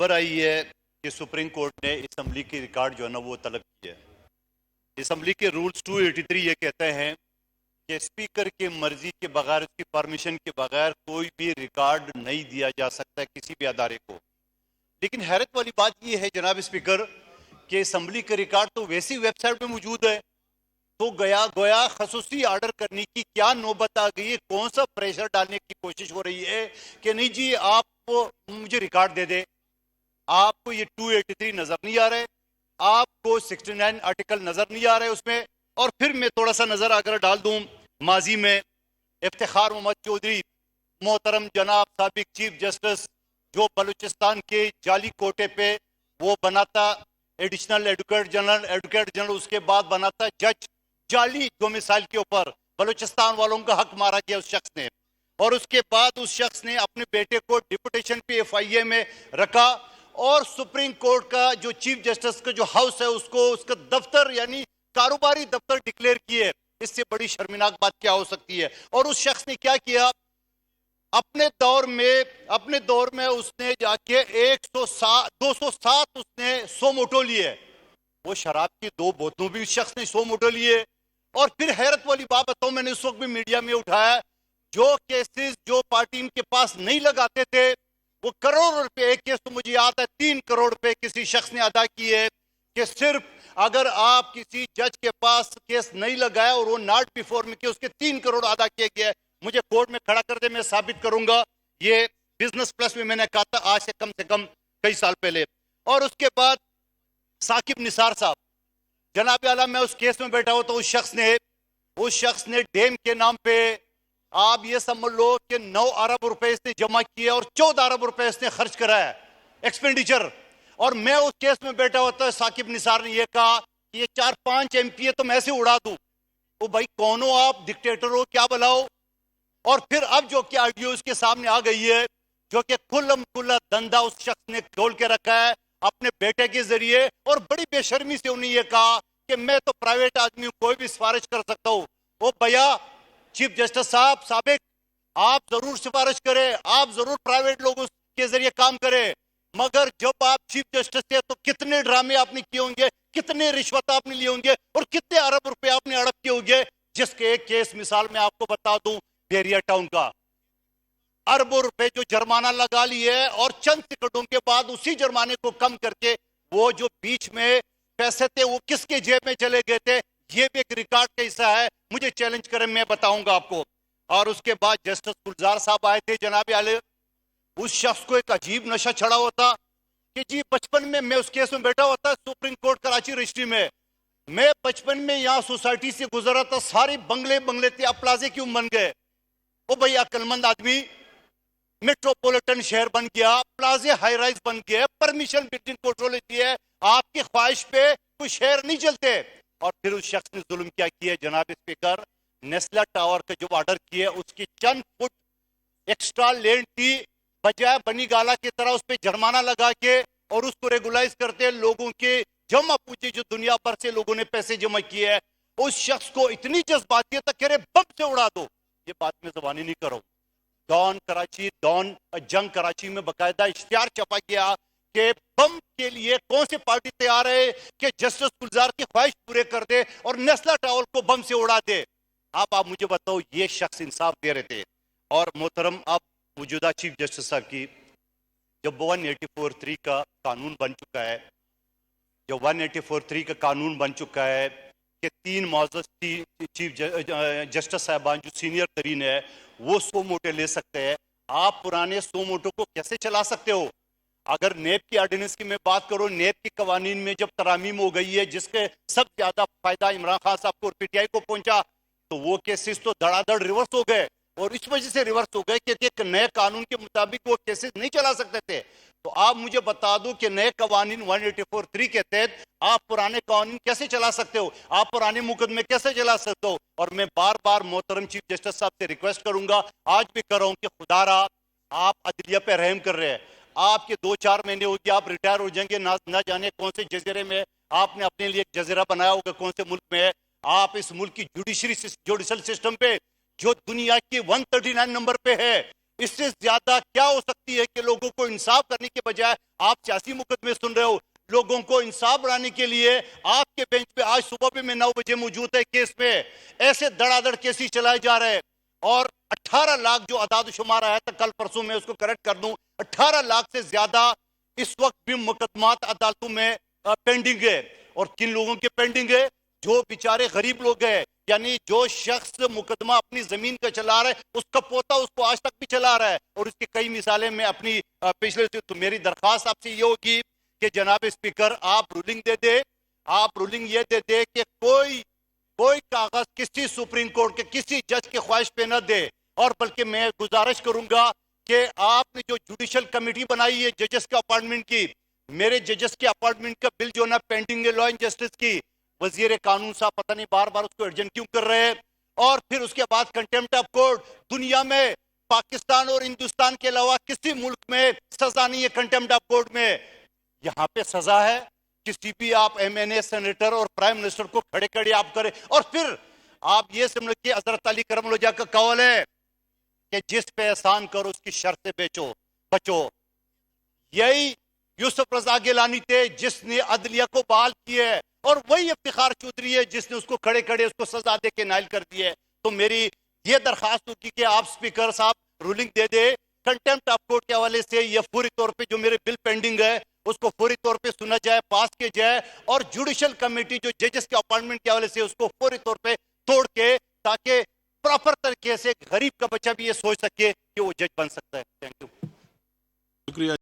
خبر آئی ہے کہ سپریم کورٹ نے اسمبلی کی ریکارڈ جو ہے نا وہ طلب کی ہے. اسمبلی کے رولز 283 یہ کہتے ہیں کہ اسپیکر کی مرضی کے بغیر، اس کی پرمیشن کے بغیر کوئی بھی ریکارڈ نہیں دیا جا سکتا کسی بھی ادارے کو. لیکن حیرت والی بات یہ ہے جناب اسپیکر کہ اسمبلی کا ریکارڈ تو ویسی ویب سائٹ پہ موجود ہے، تو گویا خصوصی آرڈر کرنے کی کیا نوبت آ گئی ہے؟ کون سا پریشر ڈالنے کی کوشش ہو رہی ہے کہ نہیں جی آپ کو مجھے ریکارڈ دے دے؟ آپ کو یہ 283 نظر نہیں آ رہے، آپ کو 69 آرٹیکل نظر نہیں آ رہے اس میں. اور پھر میں تھوڑا سا نظر اگر ڈال دوں، ماضی میں افتخار محمد چودھری محترم جناب سابق چیف جسٹس جو بلوچستان کے جعلی کوٹے پہ وہ بناتا ایڈیشنل ایڈوکیٹ جنرل، اس کے بعد بناتا جج. جعلی ڈومیسائل کے اوپر بلوچستان والوں کا حق مارا گیا اس شخص نے، اور اس کے بعد اس شخص نے اپنے بیٹے کو ڈپوٹیشن پہ FIA میں رکھا، اور سپریم کورٹ کا جو چیف جسٹس کا جو ہاؤس ہے اس کو اس کا دفتر یعنی کاروباری دفتر ڈکلیئر کیے. اس سے بڑی شرمناک بات کیا ہو سکتی ہے؟ اور اس شخص نے کیا کیا؟ اپنے دور میں اس نے جا کے 207 اس نے 100 موٹو لیے. وہ شراب کی 2 بوتلوں بھی اس شخص نے 100 موٹو لیے. اور پھر حیرت والی بات بتاؤں، میں نے اس وقت بھی میڈیا میں اٹھایا، جو کیسز جو پارٹی ان کے پاس نہیں لگاتے تھے وہ کروڑ روپے، ایک کیس تو مجھے یاد ہے 3 کروڑ روپے کسی شخص نے ادا کیے کہ صرف اگر آپ کسی جج کے پاس کیس نہیں لگایا اور وہ ناٹ بیفور میں کہ اس کے 3 کروڑ ادا کیے گئے. مجھے کورٹ میں کھڑا کر دے، میں ثابت کروں گا. یہ بزنس پلس میں نے کہا تھا آج سے کم کئی سال پہلے. اور اس کے بعد ثاقب نثار صاحب، جناب اعلیٰ میں اس کیس میں بیٹھا ہوں تو اس شخص نے ڈیم کے نام پہ آپ یہ سمجھ لو کہ 9 ارب روپے اس نے جمع کیے اور 14 ارب روپے اس نے خرچ کرایا ایکسپینڈیچر. اور میں اس کیس میں بیٹھا ہوتا ہے، ثاقب نثار نے یہ کہا کہ یہ 4-5 MP تو میں ایسے اڑا دوں. وہ بھائی کون ہو آپ؟ ڈکٹیٹر ہو کیا بلاؤ؟ اور پھر اب جو کہ آڈیو اس کے سامنے آ گئی ہے، جو کہ کھلم کھلا دندہ اس شخص نے کھول کے رکھا ہے اپنے بیٹے کے ذریعے، اور بڑی بے شرمی سے انہیں یہ کہا کہ میں تو پرائیویٹ آدمی ہوں، کوئی بھی سفارش کر سکتا ہوں. وہ بھیا چیف جسٹس صاحب سابق، آپ ضرور سفارش کریں، آپ ضرور پرائیویٹ لوگوں کے ذریعے کام کریں، مگر جب آپ چیف جسٹس تھے تو کتنے ڈرامے آپ نے کیے ہوں گے، کتنے رشوت آپ نے لیے ہوں گے، اور کتنے ارب روپے آپ نے ہڑپ کیے ہوں گے. جس کے ایک کیس مثال میں آپ کو بتا دوں، بیریا ٹاؤن کا اربوں روپے جو جرمانہ لگا لیے، اور چند سیکنڈوں کے بعد اسی جرمانے کو کم کر کے وہ جو بیچ میں پیسے تھے وہ کس کے جیب میں چلے گئے تھے. یہ بھی ایک ریکارڈ کا حصہ ہے، مجھے چیلنج کریں میں بتاؤں گا آپ کو. اور اس کے بعد جسٹس گلزار صاحب آئے تھے جناب عالی. اس شخص کو ایک عجیب نشہ چڑھا ہوتا کہ جی بچپن میں اس کیس میں بیٹھا ہوتا سپریم کورٹ کراچی رجسٹری میں. میں بچپن میں یہاں سوسائٹی سے گزرا تھا، سارے بنگلے تھے، اب پلازے کیوں بن گئے؟ او بھائی عقل مند آدمی، میٹروپولیٹن شہر بن گیا، پلازے ہائی رائز بن گئے، پرمیشن بلڈنگ کنٹرول ہوتی ہے، آپ کی خواہش پہ کوئی شہر نہیں چلتے. اور پھر اس شخص نے ظلم کیا کیا جناب اسپیکر؟ نیسلا ٹاور کا جو آرڈر کیا اس کی چند فٹ ایکسٹرا لینڈ تھی، بجائے بنی گالا کی طرح اس پہ جرمانہ لگا کے اور اس کو ریگولائز کرتے لوگوں کے جمع پوچھے جو دنیا بھر سے لوگوں نے پیسے جمع کیے ہیں. اس شخص کو اتنی جذباتیت تک کہ بم سے اڑا دو. یہ بات میں زبانی نہیں کروں. ڈان جنگ کراچی میں باقاعدہ اشتہار چھپا گیا کہ بم کے لیے کون سی پارٹی تیار ہے کہ جسٹس گلزار کی خواہش پورے کر دے اور نیسلا ٹاور کو بم سے اڑا دے. اب آپ مجھے بتاؤ یہ شخص انصاف دے رہے تھے. اور محترم اب موجودہ چیف جسٹس صاحب کی جب 184(3) کا قانون بن چکا ہے، جو 184(3) کا قانون بن چکا ہے کہ 3 معزز چیف جسٹس صاحبان جو سینئر ترین ہے وہ 100 موٹے لے سکتے ہیں. آپ پرانے 100 موٹوں کو کیسے چلا سکتے ہو؟ اگر نیب کی آرڈیننس کی میں بات کروں، نیب کے قوانین میں جب ترامیم ہو گئی ہے جس کے سب زیادہ فائدہ عمران خان صاحب کو اور PTI کو پہنچا، تو وہ کیسز تو دھڑا دھڑ ریورس ہو گئے. اور اس وجہ سے ریورس ہو گئے کہ ایک نئے قانون کے مطابق وہ کیسز نہیں چلا سکتے تھے. تو آپ مجھے بتا دو کہ نئے قوانین 184(3) کے تحت آپ پرانے قوانین کیسے چلا سکتے ہو؟ آپ پرانے مقدمے کیسے چلا سکتے ہو؟ اور میں بار بار محترم چیف جسٹس صاحب سے ریکویسٹ کروں گا، آج بھی کر رہا ہوں کہ خدا را آپ عدلیہ پہ رحم کر رہے ہیں. آپ کے 2-4 مہینے ہو گیا، آپ ریٹائر ہو جائیں گے، نہ جانے کون سے جزیرے میں آپ نے اپنے لیے ایک جزیرہ بنایا ہوگا، کون سے ملک میں ہے. آپ اس ملک کی جوڈیشل سسٹم پہ جو دنیا کی 139 نمبر پہ ہے، اس سے زیادہ کیا ہو سکتی ہے کہ لوگوں کو انصاف کرنے کے بجائے آپ سیاسی مقدمے سن رہے ہو؟ لوگوں کو انصاف بنانے کے لیے آپ کے بینچ پہ آج صبح بھی میں 9 بجے موجود ہے کیس پہ ایسے دڑا دڑ کیسز چلائے جا رہے ہیں، اور 18 لاکھ جو اعداد و شمار آیا تھا کل پرسوں میں اس کو کریکٹ کر دوں، 18 لاکھ سے زیادہ اس وقت بھی مقدمات عدالتوں میں پینڈنگ ہے۔ اور کن لوگوں کے پینڈنگ ہے؟ جو بیچارے غریب لوگ ہیں، یعنی جو شخص مقدمہ اپنی زمین کا چلا رہا ہے اس کا پوتا اس کو آج تک بھی چلا رہا ہے، اور اس کی کئی مثالیں میں اپنی پچھلے سے۔ تو میری درخواست آپ سے یہ ہوگی کہ جناب اسپیکر آپ رولنگ دے دے، آپ رولنگ یہ دے دے کہ کوئی کاغذ کسی سپریم کورٹ کے کسی جج کے خواہش پہ نہ دے، اور بلکہ میں گزارش کروں گا کہ آپ نے جو جوڈیشل کمیٹی بنائی ہے ججز کے اپارٹمنٹ کی، میرے ججز کے اپارٹمنٹ کا بل جو نا پینڈنگ ہے لا اینڈ جسٹس کی، وزیر قانون صاحب پتہ نہیں بار بار اس کو ارجنٹ کیوں کر رہے ہیں، اور پھر اس کے بعد کنٹیمپٹ آف کورٹ۔ دنیا میں پاکستان اور ہندوستان کے علاوہ کسی ملک میں سزا نہیں ہے کنٹیمپٹ آف کورٹ میں، یہاں پہ سزا ہے۔ کسی بھی آپ ایم این اے، سینیٹر اور پرائم منسٹر کو کھڑے کھڑے آپ کریں، اور پھر آپ یہ سمجھ کہ حضرت علی کرم اللہ وجہ کا قول ہے کہ جس پہ احسان کرو اس کی شر سے بچو۔ یہی یوسف رضا گیلانی تھے جس نے عدلیہ کو بحال کیا ہے، اور وہی افتخار چودھری ہے جس نے اس کو کھڑے کھڑے اس کو سزا دے کے نائل کر دی ہے۔ تو میری یہ درخواست ہوگی کہ آپ اسپیکر صاحب رولنگ دے دے کنٹیمپٹ آف کورٹ کے حوالے سے، یہ فوری طور پہ جو میرے بل پینڈنگ ہے اس کو فوری طور پہ سنا جائے، پاس کیا جائے، اور جوڈیشل کمیٹی جو ججز کے اپائنٹمنٹ کے حوالے سے اس کو فوری طور پہ توڑ کے، تاکہ پراپر طریقے سے غریب کا بچہ بھی یہ سوچ سکے کہ وہ جج بن سکتا ہے۔ Thank you. شکریہ۔